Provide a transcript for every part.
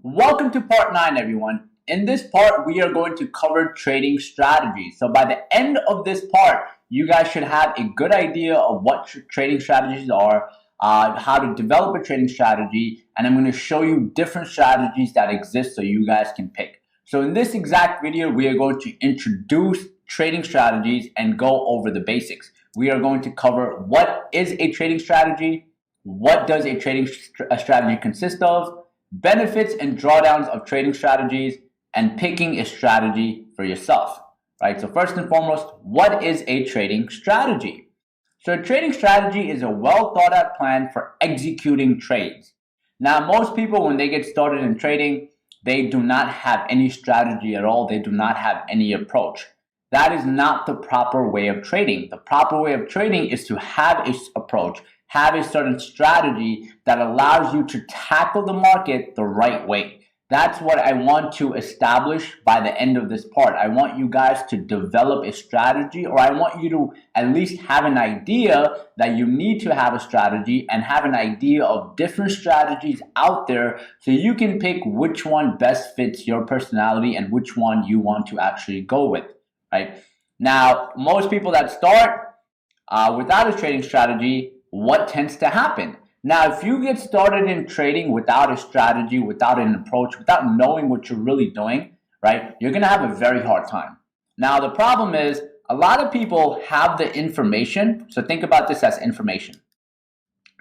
Welcome to part 9, everyone. In this part, we are going to cover trading strategies. So by the end of this part, you guys should have a good idea of what trading strategies are, how to develop a trading strategy, and I'm going to show you different strategies that exist so you guys can pick. So in this exact video, we are going to introduce trading strategies and go over the basics. We are going to cover what is a trading strategy, what does a trading strategy consist of, benefits and drawdowns of trading strategies, and picking a strategy for yourself, right? So first and foremost, what is a trading strategy? So a trading strategy is a well thought out plan for executing trades. Now, most people, when they get started in trading, they do not have any strategy at all. They do not have any approach. That is not the proper way of trading. The proper way of trading is to have an approach, have a certain strategy that allows you to tackle the market the right way. That's what I want to establish by the end of this part. I want you guys to develop a strategy, or I want you to at least have an idea that you need to have a strategy and have an idea of different strategies out there so you can pick which one best fits your personality and which one you want to actually go with, right? Now, most people that start without a trading strategy, what tends to happen? Now, if you get started in trading without a strategy, without an approach, without knowing what you're really doing, right, you're going to have a very hard time. Now, the problem is a lot of people have the information. So think about this as information.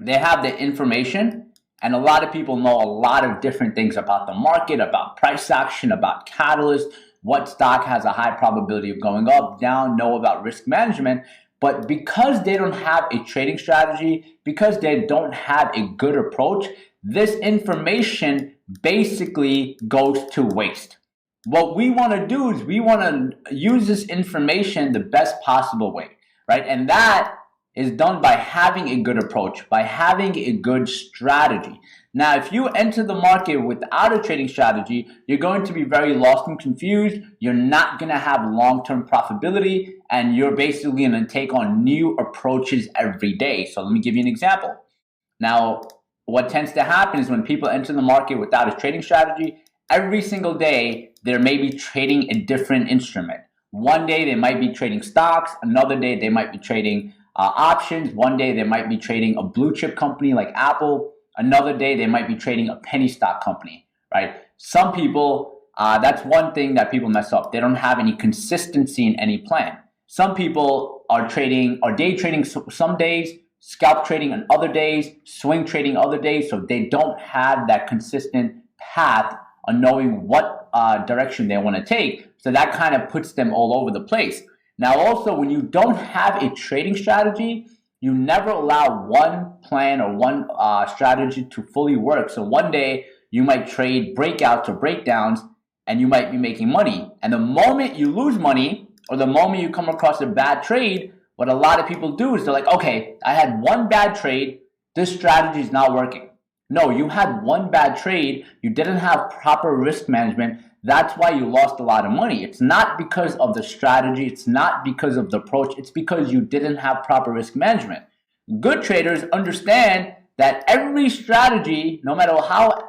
They have the information, and a lot of people know a lot of different things about the market, about price action, about catalysts, what stock has a high probability of going up, down, know about risk management. But because they don't have a trading strategy, because they don't have a good approach, this information basically goes to waste. What we want to do is we want to use this information the best possible way, right? And that is done by having a good approach, by having a good strategy. Now, if you enter the market without a trading strategy, you're going to be very lost and confused. You're not going to have long-term profitability, and you're basically going to take on new approaches every day. So let me give you an example. Now, what tends to happen is when people enter the market without a trading strategy, every single day, they may be trading a different instrument. One day, they might be trading stocks. Another day, they might be trading options. One day, they might be trading a blue chip company like Apple. Another day, they might be trading a penny stock company, right? Some people, that's one thing that people mess up. They don't have any consistency in any plan. Some people are day trading some days, scalp trading on other days, swing trading other days, so they don't have that consistent path on knowing what direction they want to take. So that kind of puts them all over the place. Now, also, when you don't have a trading strategy, you never allow one plan or one strategy to fully work. So one day you might trade breakouts or breakdowns and you might be making money. And the moment you lose money or the moment you come across a bad trade, what a lot of people do is they're like, okay, I had one bad trade. This strategy is not working. No, you had one bad trade. You didn't have proper risk management. That's why you lost a lot of money. It's not because of the strategy. It's not because of the approach. It's because you didn't have proper risk management. Good traders understand that every strategy, no matter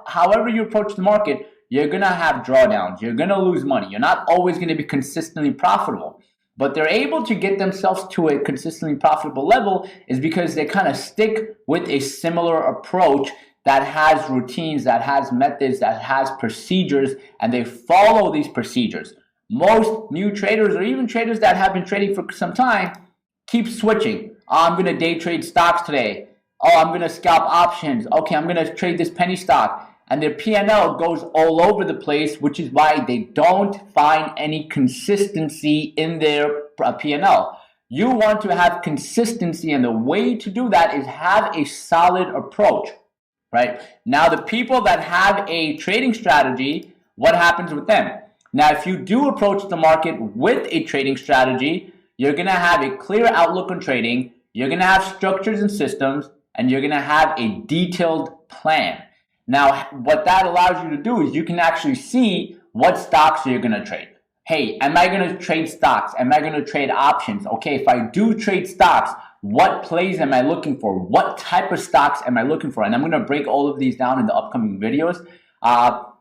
however you approach the market, you're going to have drawdowns. You're going to lose money. You're not always going to be consistently profitable. But they're able to get themselves to a consistently profitable level is because they kind of stick with a similar approach that has routines, that has methods, that has procedures, and they follow these procedures. Most new traders, or even traders that have been trading for some time, keep switching. Oh, I'm going to day trade stocks today. Oh, I'm going to scalp options. Okay, I'm going to trade this penny stock. And their P&L goes all over the place, which is why they don't find any consistency in their P&L. You want to have consistency, and the way to do that is have a solid approach. Right? Now, the people that have a trading strategy, what happens with them? Now, if you do approach the market with a trading strategy, you're going to have a clear outlook on trading, you're going to have structures and systems, and you're going to have a detailed plan. Now, what that allows you to do is you can actually see what stocks you're going to trade. Hey, am I going to trade stocks? Am I going to trade options? Okay, if I do trade stocks, what plays am I looking for? What type of stocks am I looking for? And I'm going to break all of these down in the upcoming videos.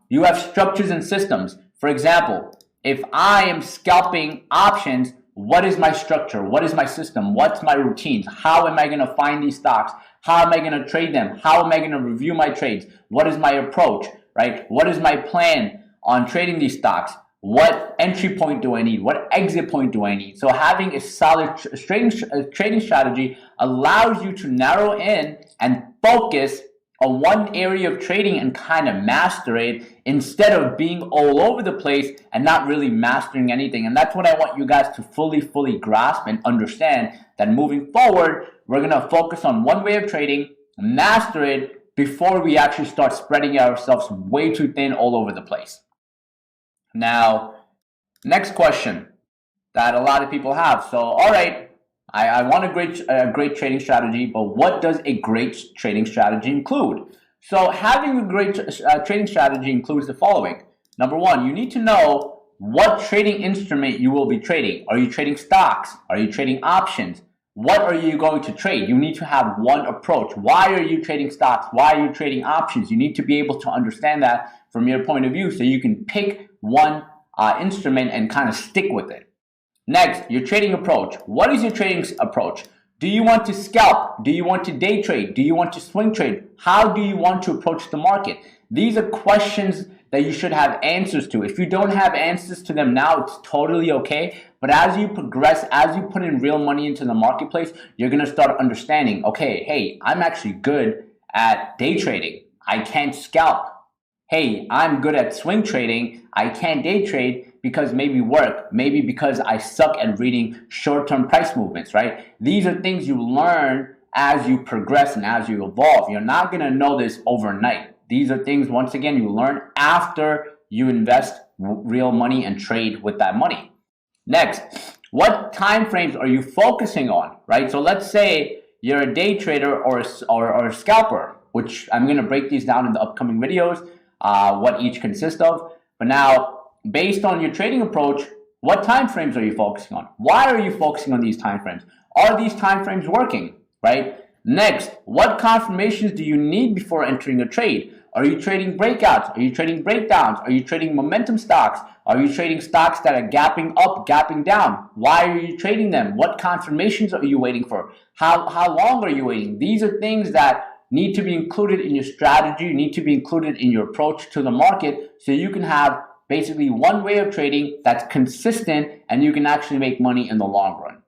You have structures and systems. For example, if I am scalping options, what is my structure? What is my system? What's my routines? How am I going to find these stocks? How am I going to trade them? How am I going to review my trades? What is my approach, right? What is my plan on trading these stocks? What entry point do I need? What exit point do I need? So having a solid trading strategy allows you to narrow in and focus on one area of trading and kind of master it instead of being all over the place and not really mastering anything. And that's what I want you guys to fully grasp and understand, that moving forward, we're going to focus on one way of trading, master it before we actually start spreading ourselves way too thin all over the place. Now, next question that a lot of people have. So, all right, I want a great trading strategy, but what does a great trading strategy include? So having a great trading strategy includes the following. Number one, you need to know what trading instrument you will be trading. Are you trading stocks? Are you trading options? What are you going to trade? You need to have one approach. Why are you trading stocks? Why are you trading options? You need to be able to understand that from your point of view so you can pick one instrument and kind of stick with it. Next, your trading approach. What is your trading approach? Do you want to scalp? Do you want to day trade? Do you want to swing trade? How do you want to approach the market? These are questions that you should have answers to. If you don't have answers to them now, it's totally okay. But as you progress, as you put in real money into the marketplace, you're going to start understanding, okay, hey, I'm actually good at day trading. I can't scalp. Hey, I'm good at swing trading. I can't day trade because maybe work, maybe because I suck at reading short-term price movements, right? These are things you learn as you progress and as you evolve. You're not going to know this overnight. These are things, once again, you learn after you invest real money and trade with that money. Next, what time frames are you focusing on, right? So let's say you're a day trader or a scalper, which I'm going to break these down in the upcoming videos, what each consists of. But now, based on your trading approach, what time frames are you focusing on? Why are you focusing on these time frames? Are these time frames working, right? Next, what confirmations do you need before entering a trade? Are you trading breakouts? Are you trading breakdowns? Are you trading momentum stocks? Are you trading stocks that are gapping up, gapping down? Why are you trading them? What confirmations are you waiting for? How long are you waiting? These are things that need to be included in your strategy, need to be included in your approach to the market so you can have basically one way of trading that's consistent and you can actually make money in the long run.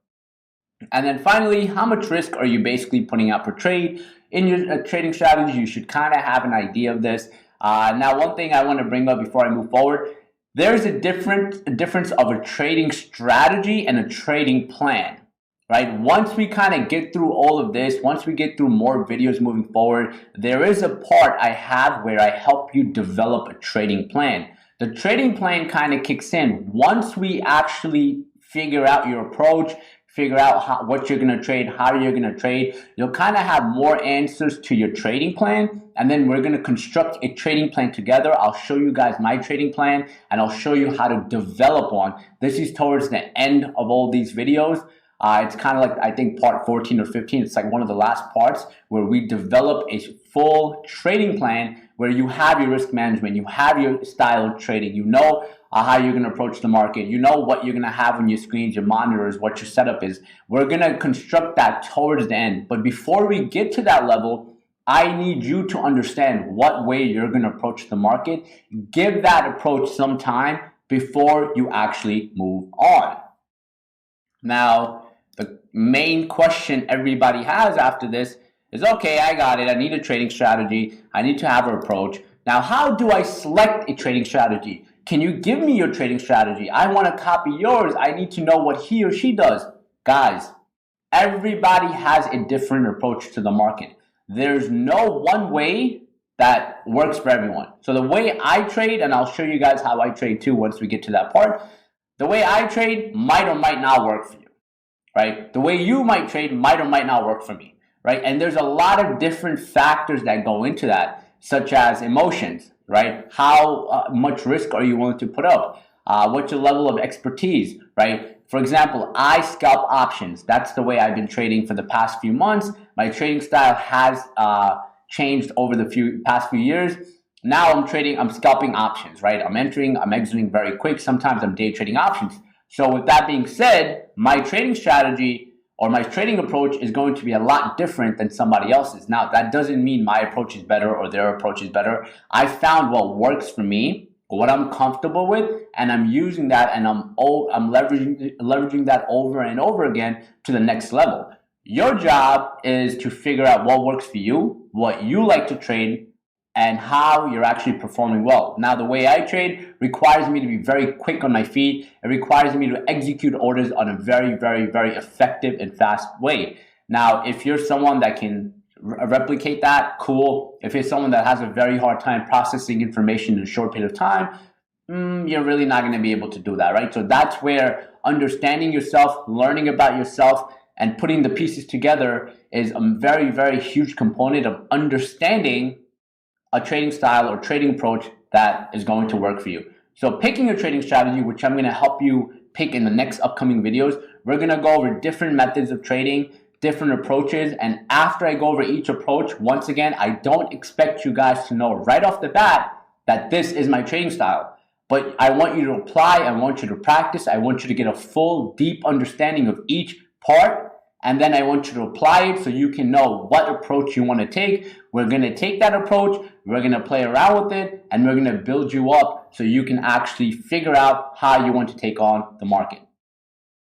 And then finally, how much risk are you basically putting out per trade? In your trading strategy, you should kind of have an idea of this. Now, one thing I want to bring up before I move forward, there's a difference of a trading strategy and a trading plan, right? Once we kind of get through all of this, once we get through more videos moving forward, there is a part I have where I help you develop a trading plan. The trading plan kind of kicks in once we actually figure out your approach, figure out what you're going to trade, how you're going to trade. You'll kind of have more answers to your trading plan, and then we're going to construct a trading plan together. I'll show you guys my trading plan, and I'll show you how to develop one. This is towards the end of all these videos. It's kind of like, I think, part 14 or 15. It's like one of the last parts where we develop a full trading plan where you have your risk management, you have your style of trading, you know how you're going to approach the market, you know what you're going to have on your screens, your monitors, what your setup is. We're going to construct that towards the end. But before we get to that level, I need you to understand what way you're going to approach the market. Give that approach some time before you actually move on. Now, the main question everybody has after this is, okay, I got it. I need a trading strategy. I need to have an approach. Now, how do I select a trading strategy? Can you give me your trading strategy? I want to copy yours. I need to know what he or she does. Guys, everybody has a different approach to the market. There's no one way that works for everyone. So the way I trade, and I'll show you guys how I trade too once we get to that part, the way I trade might or might not work for you, right? The way you might trade might or might not work for me. Right? And there's a lot of different factors that go into that, such as emotions, right? How much risk are you willing to put up? What's your level of expertise, right? For example, I scalp options. That's the way I've been trading for the past few months. My trading style has changed over the past few years. Now I'm trading, I'm scalping options, right? I'm entering, I'm exiting very quick. Sometimes I'm day trading options. So with that being said, my trading strategy or my trading approach is going to be a lot different than somebody else's. Now, that doesn't mean my approach is better or their approach is better. I found what works for me, what I'm comfortable with, and I'm using that, and I'm leveraging that over and over again to the next level. Your job is to figure out what works for you, what you like to trade, and how you're actually performing well. Now, the way I trade requires me to be very quick on my feet. It requires me to execute orders on a very, very, very effective and fast way. Now, if you're someone that can replicate that, cool. If you're someone that has a very hard time processing information in a short period of time, you're really not going to be able to do that, right? So that's where understanding yourself, learning about yourself, and putting the pieces together is a very, very huge component of understanding a trading style or trading approach that is going to work for you. So picking a trading strategy, which I'm going to help you pick in the next upcoming videos, we're going to go over different methods of trading, different approaches. And after I go over each approach, once again, I don't expect you guys to know right off the bat that this is my trading style. But I want you to apply, I want you to practice, I want you to get a full, deep understanding of each part, and then I want you to apply it so you can know what approach you want to take. We're going to take that approach, we're going to play around with it, and we're going to build you up so you can actually figure out how you want to take on the market.